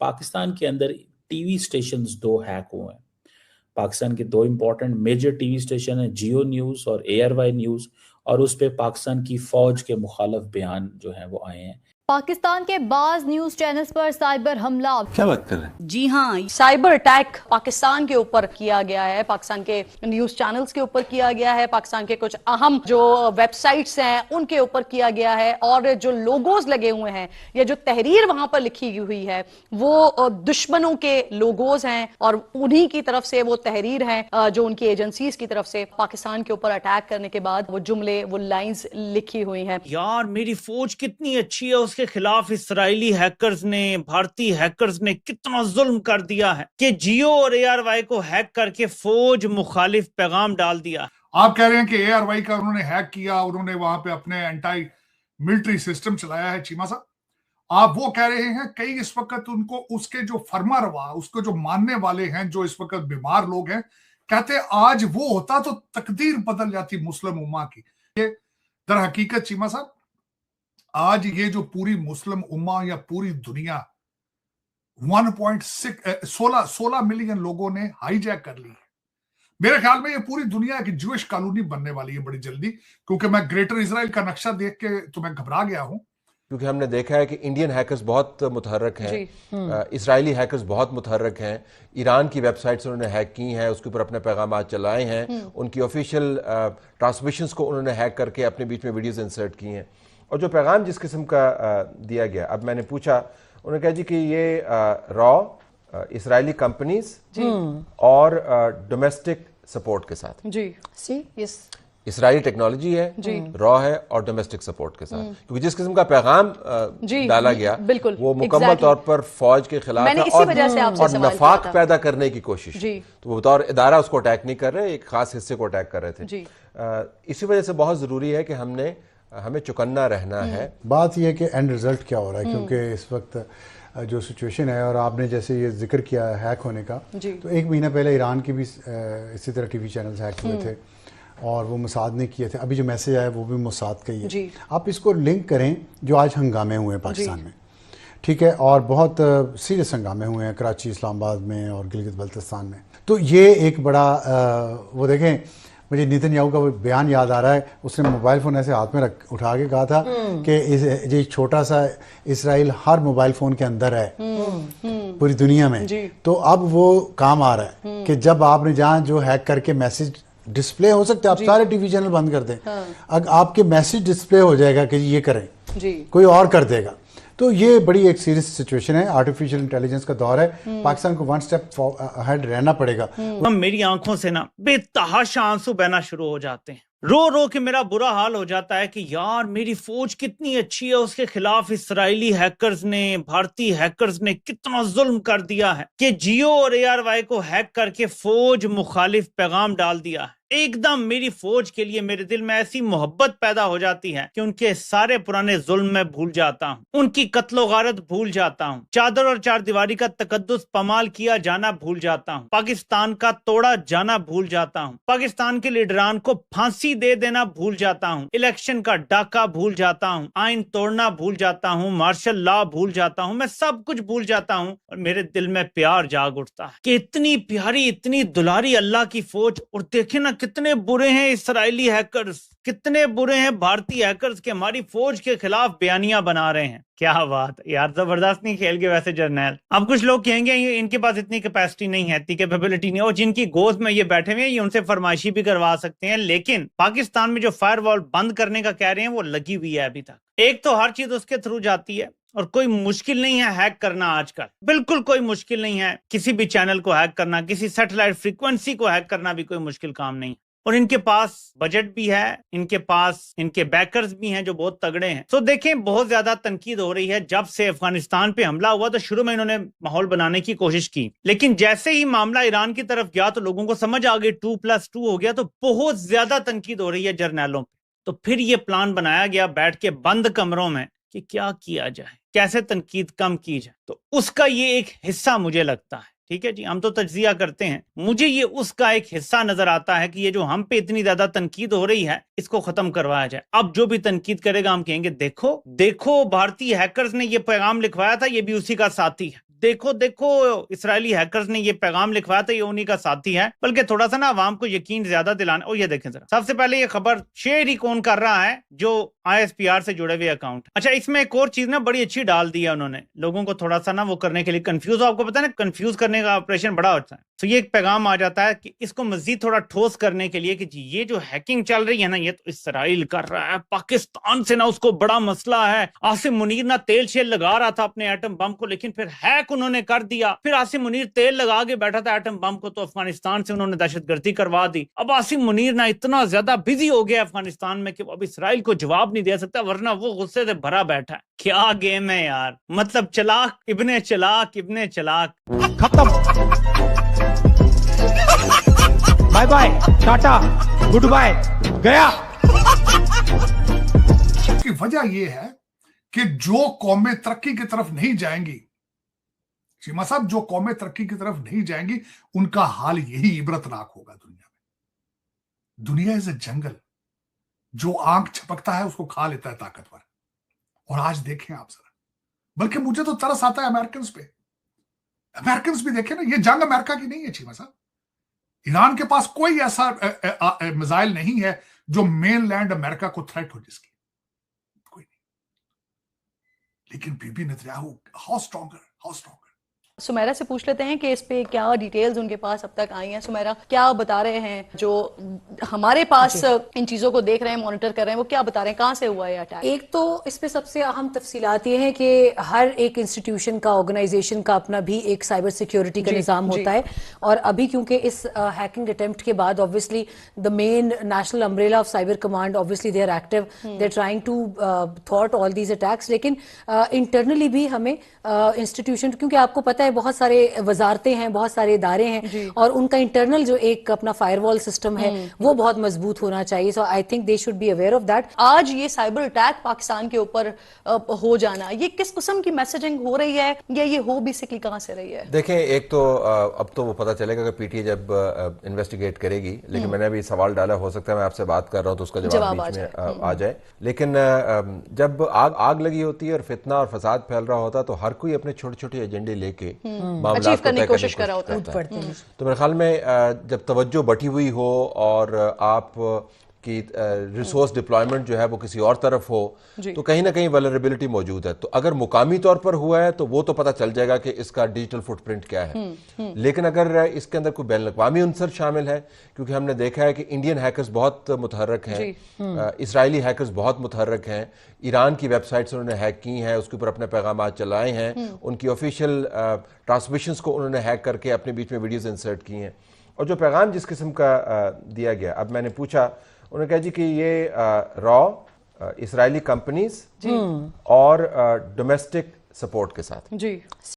पाकिस्तान के अंदर TV stations दो हैक हुए हैं। पाकिस्तान के दो इंपॉर्टेंट मेजर टीवी स्टेशन हैं, जियो न्यूज़ और ARY न्यूज़, और उस पे पाकिस्तान की फौज के मुखालफ बयान जो हैं वो आए हैं। पाकिस्तान के बाज न्यूज चैनल्स पर साइबर हमला। क्या बात कर रहे हैं? जी हाँ, साइबर अटैक पाकिस्तान के ऊपर किया गया है, पाकिस्तान के न्यूज चैनल्स के ऊपर किया गया है, पाकिस्तान के कुछ अहम जो वेबसाइट्स हैं उनके ऊपर किया गया है, और जो लोगोज लगे हुए हैं या जो तहरीर वहां पर लिखी हुई है वो दुश्मनों के लोगोज हैं, और उन्हीं की तरफ से वो तहरीर है जो उनकी एजेंसीज की तरफ से पाकिस्तान के ऊपर अटैक करने के बाद वो जुमले, वो लाइंस लिखी हुई हैं। यार मेरी फौज कितनी अच्छी है, उसके खिलाफ इसराइली हैकर्स ने, भारतीय हैकर्स ने कितना जुल्म कर दिया है कि जियो और ARY को हैक करके फौज मुखालिफ पैगाम डाल दिया। आप कह रहे हैं कि ARY का उन्होंने हैक किया, उन्होंने वहां पे अपने एंटी मिलिट्री सिस्टम चलाया है। चीमा साहब, आप वो कह रहे हैं कई इस वक्त उनको उसके जो फरमा रवा, उसको जो मानने वाले हैं, जो इस वक्त बीमार लोग हैं, कहते आज वो होता तो तकदीर बदल जाती मुस्लिम उम्मा की। ये दर हकीकत चीमा साहब, आज ये जो पूरी मुस्लिम उम्मा या पूरी दुनिया 16 मिलियन लोगों ने हाईजैक कर ली है, मेरे ख्याल में ये पूरी दुनिया की ज्यूइश कॉलोनी बनने वाली है बड़ी जल्दी, क्योंकि मैं ग्रेटर इजराइल का नक्शा देख के तो मैं घबरा गया हूं। क्योंकि हमने देखा है कि इंडियन हैकर्स बहुत मुतहर्रक हैं, इजरायली हैकर्स बहुत मुतहर्रक हैं, ईरान की वेबसाइट्स उन्होंने हैक की हैं, उसके ऊपर अपने पैगाम चलाए हैं, उनकी ऑफिशियल ट्रांसमिशंस को उन्होंने हैक करके अपने बीच में वीडियोस इंसर्ट की हैं, और जो पैगाम जिस किस्म का दिया गया, अब मैंने पूछा, उन्होंने कहा जी कि ये रॉ इसराइली कंपनीज और डोमेस्टिक सपोर्ट के साथ जी यस इसराइली टेक्नोलॉजी है, रॉ है और डोमेस्टिक सपोर्ट के साथ, क्योंकि जिस किस्म का पैगाम डाला गया वो मुकम्मल तौर पर फौज के खिलाफ है और नफाक पैदा करने की कोशिश। तो वो बतौर इदारा उसको अटैक नहीं कर रहे, एक खास हिस्से को अटैक कर रहे थे। इसी वजह से बहुत जरूरी है कि हमें चौकन्ना रहना है। बात यह है कि एंड रिजल्ट क्या हो रहा है, क्योंकि इस वक्त जो सिचुएशन है, और आपने जैसे ये जिक्र किया हैक होने का, तो एक महीना पहले ईरान की भी इसी तरह टीवी चैनल्स हैक हुए थे और वो मोसाद ने किए थे। अभी जो मैसेज आया वो भी मोसाद का ही है। आप इसको लिंक करें जो आज हंगामे हुए हैं पाकिस्तान में, ठीक है, और बहुत सीरियस हंगामे हुए हैं कराची, इस्लामाबाद में और गिलगित बल्तिस्तान में। तो ये एक बड़ा वो देखें, मुझे नेतन्याहू का बयान याद आ रहा है, उसने मोबाइल फ़ोन ऐसे हाथ में उठा के कहा था कि ये छोटा सा इसराइल हर मोबाइल फ़ोन के अंदर है पूरी दुनिया में। तो अब वो काम आ रहा है कि जब आपने जहाँ जो हैक करके मैसेज डिस्प्ले हो सकते, आप सारे टीवी चैनल बंद कर दें, अगर आपके मैसेज डिस्प्ले हो जाएगा कि ये करें, कोई और कर देगा। तो ये बड़ी एक सीरियस सिचुएशन है, आर्टिफिशियल इंटेलिजेंस का दौर है, पाकिस्तान को वन स्टेप अहेड रहना पड़ेगा। मेरी आंखों से ना बेतहाशा आंसू बहना शुरू हो जाते हैं, रो रो के मेरा बुरा हाल हो जाता है कि यार मेरी फौज कितनी अच्छी है, उसके खिलाफ इसराइली हैकर्स ने, भारतीय हैकर्स ने कितना जुल्म कर दिया है कि जियो और ARY को हैक करके फौज मुखालिफ पैगाम डाल दिया है। एकदम मेरी फौज के लिए मेरे दिल में ऐसी मोहब्बत पैदा हो जाती है कि उनके सारे पुराने जुल्म मैं भूल जाता हूँ, उनकी कत्लो गारत भूल जाता हूँ, चादर और चारदीवारी का तकद्दुस पमाल किया जाना भूल जाता हूँ, पाकिस्तान का तोड़ा जाना भूल जाता हूँ, पाकिस्तान के लीडरान को फांसी दे देना भूल जाता हूँ, इलेक्शन का डाका भूल जाता हूँ, आइन तोड़ना भूल जाता हूँ, मार्शल लॉ भूल जाता हूँ, मैं सब कुछ भूल जाता हूँ, और मेरे दिल में प्यार जाग उठता है कि इतनी प्यारी, इतनी दुलारी अल्लाह की फौज, और देखे ना कितने बुरे हैं इसराइली हैकर्स, कितने बुरे हैं भारतीय हैकर्स के हमारी फौज के खिलाफ बयानियां बना रहे हैं। क्या बात यार, जबरदस्त नहीं खेल के वैसे जर्नैल। अब कुछ लोग कहेंगे इनके पास इतनी कैपेसिटी नहीं है, इतनी कैपेबिलिटी नहीं है, और जिनकी गोद में ये बैठे हुए हैं ये उनसे फरमाइशी भी करवा सकते हैं, लेकिन पाकिस्तान में जो फायरवॉल बंद करने का कह रहे हैं वो लगी हुई है अभी तक। एक तो हर चीज उसके थ्रू जाती है, और कोई मुश्किल नहीं है हैक करना आजकल, बिल्कुल कोई मुश्किल नहीं है किसी भी चैनल को हैक करना, किसी सैटेलाइट फ्रीक्वेंसी को हैक करना भी कोई मुश्किल काम नहीं, और इनके पास बजट भी है, इनके पास इनके बैकर्स भी हैं जो बहुत तगड़े हैं। तो देखें, बहुत ज्यादा तनकीद हो रही है। जब से अफगानिस्तान पे हमला हुआ तो शुरू में इन्होंने माहौल बनाने की कोशिश की, लेकिन जैसे ही मामला ईरान की तरफ गया तो लोगों को समझ आ गई 2+2 हो गया, तो बहुत ज्यादा तनकीद हो रही है जर्नैलों पे। तो फिर ये प्लान बनाया गया बैठ के बंद कमरों में कि क्या किया जाए, कैसे तनकीद कम की जाए, तो उसका ये एक हिस्सा मुझे लगता है ٹھیک ہے جی, ہم تو تجزیہ کرتے ہیں. مجھے یہ اس کا ایک حصہ نظر آتا ہے کہ یہ جو ہم پہ اتنی زیادہ تنقید ہو رہی ہے اس کو ختم کروایا جائے. اب جو بھی تنقید کرے گا ہم کہیں گے دیکھو بھارتی ہیکرز نے یہ پیغام لکھوایا تھا, یہ بھی اسی کا ساتھی ہے. دیکھو اسرائیلی ہیکرز نے یہ پیغام لکھوایا تھا, یہ انہی کا ساتھی ہے. بلکہ تھوڑا سا نا عوام کو یقین زیادہ دلانا. اور یہ دیکھیں ذرا, سب سے پہلے یہ خبر شیئر ہی کون کر رہا ہے, جو ISPR سے جڑے ہوئے اکاؤنٹ. اچھا, اس میں ایک اور چیز نا بڑی اچھی ڈال دی ہے انہوں نے, لوگوں کو تھوڑا سا نا وہ کرنے کے لیے کنفیوز. آپ کو پتا ہے نا کنفیوز کرنے کا آپریشن بڑا ہوتا ہے. تو یہ ایک پیغام آ جاتا ہے کہ اس کو مزید تھوڑا ٹھوس کرنے کے لیے کہ جی یہ جو ہیکنگ چل رہی ہے نا یہ تو اسرائیل کر رہا ہے, پاکستان سے نا اس کو بڑا مسئلہ ہے. عاصم منیر نا تیل شیل لگا رہا تھا اپنے ایٹم بم کو, لیکن پھر ہیک انہوں نے کر دیا. پھر عاصم منیر تیل لگا کے بیٹھا تھا ایٹم بم کو, تو افغانستان سے انہوں نے دہشت گردی کروا دی. اب عاصم منیر نا اتنا زیادہ بزی ہو گیا افغانستان میں کہ اب اسرائیل کو جواب نہیں دے سکتا, ورنہ وہ غصے سے بھرا بیٹھا ہے. کیا گیم ہے یار, مطلب چلاک ابن چلاک. ختم, bye bye, tata, goodbye, گیا. اس کی وجہ یہ ہے کہ جو قومیں ترقی کی طرف نہیں جائیں گی, شیما صاحب, جو قومیں ترقی کی طرف نہیں جائیں گی ان کا حال یہی عبرتناک ہوگا دنیا میں. دنیا از اے جنگل, جو آنکھ چھپکتا ہے اس کو کھا لیتا ہے طاقتور. اور آج دیکھیں آپ ذرا, بلکہ مجھے تو ترس آتا ہے امریکنز پہ. امریکنز بھی دیکھیں نا, یہ جنگ امریکہ کی نہیں ہے شیما صاحب. ایران کے پاس کوئی ایسا میزائل نہیں ہے جو مین لینڈ امریکہ کو تھریٹ ہو, جس کی کوئی نہیں. لیکن Bibi Netanyahu how stronger. Samira سے پوچھ لیتے ہیں کہ اس پہ کیا ڈیٹیلز ان کے پاس اب تک آئی ہیں. سمیرا, کیا بتا رہے ہیں جو ہمارے پاس ان چیزوں کو دیکھ رہے ہیں, مانیٹر کر رہے ہیں, وہ کیا بتا رہے ہیں, کہاں سے ہوا ہے اٹیک؟ ایک تو اس پہ سب سے اہم تفصیلات یہ ہیں کہ ہر ایک انسٹیٹیوشن کا, آرگنائزیشن کا اپنا بھی ایک سائبر سیکیورٹی کا نظام ہوتا ہے. اور ابھی کیونکہ اس ہیکنگ اٹیمپٹ کے بعد obviously the main national umbrella of cyber command obviously they are active, they're trying to thwart all these attacks. لیکن انٹرنلی بھی ہمیں انسٹیٹیوشن, کیونکہ آپ کو پتہ ہے بہت سارے وزارتیں ہیں, بہت سارے ادارے ہیں, اور ان کا انٹرنل جو ایک اپنا فائر وال سسٹم ہے وہ بہت مضبوط ہونا چاہیے. So I think they should be aware of that. آج یہ سائبر اٹیک پاکستان کے اوپر ہو جانا, یہ کس قسم کی میسجنگ ہو رہی ہے, یا یہ ہو بیسکلی کہاں سے رہی ہے؟ دیکھیں, ایک تو اب تو وہ پتہ چلے گا کہ پی ٹی اے جب انویسٹیگیٹ کرے گی, لیکن میں نے ابھی سوال ڈالا, ہو سکتا ہے میں آپ سے بات کر رہا ہوں تو اس کا جواب بیچ میں آ جائے. لیکن جب آگ لگی ہوتی ہے اور فتنہ اور فساد پھیل رہا ہوتا ہے تو ہر کوئی اپنے چھوٹے چھوٹے ایجنڈے لے کے معاملات کو طے کرنے کی کوشش کر رہا ہوتا ہے. تو میرے خیال میں جب توجہ بٹھی ہوئی ہو اور آپ کی ریسورس ڈپلائمنٹ جو ہے وہ کسی اور طرف ہو, تو کہیں نہ کہیں ولنریبلٹی موجود ہے. تو اگر مقامی طور پر ہوا ہے تو وہ تو پتہ چل جائے گا کہ اس کا ڈیجیٹل فٹ پرنٹ کیا ہے. لیکن اگر اس کے اندر کوئی بین الاقوامی عنصر شامل ہے, کیونکہ ہم نے دیکھا ہے کہ انڈین ہیکرز بہت متحرک ہیں, اسرائیلی ہیکرز بہت متحرک ہیں, ایران کی ویب سائٹس انہوں نے ہیک کی ہیں, اس کے اوپر اپنے پیغامات چلائے ہیں, ان کی آفیشیل ٹرانسمیشنز کو انہوں نے ہیک کر کے اپنے بیچ میں ویڈیوز انسرٹ کی ہیں. اور جو پیغام جس قسم کا دیا گیا, اب میں نے پوچھا, انہوں نے کہا جی کہ یہ را اسرائیلی کمپنیز اور ڈومیسٹک سپورٹ کے ساتھ.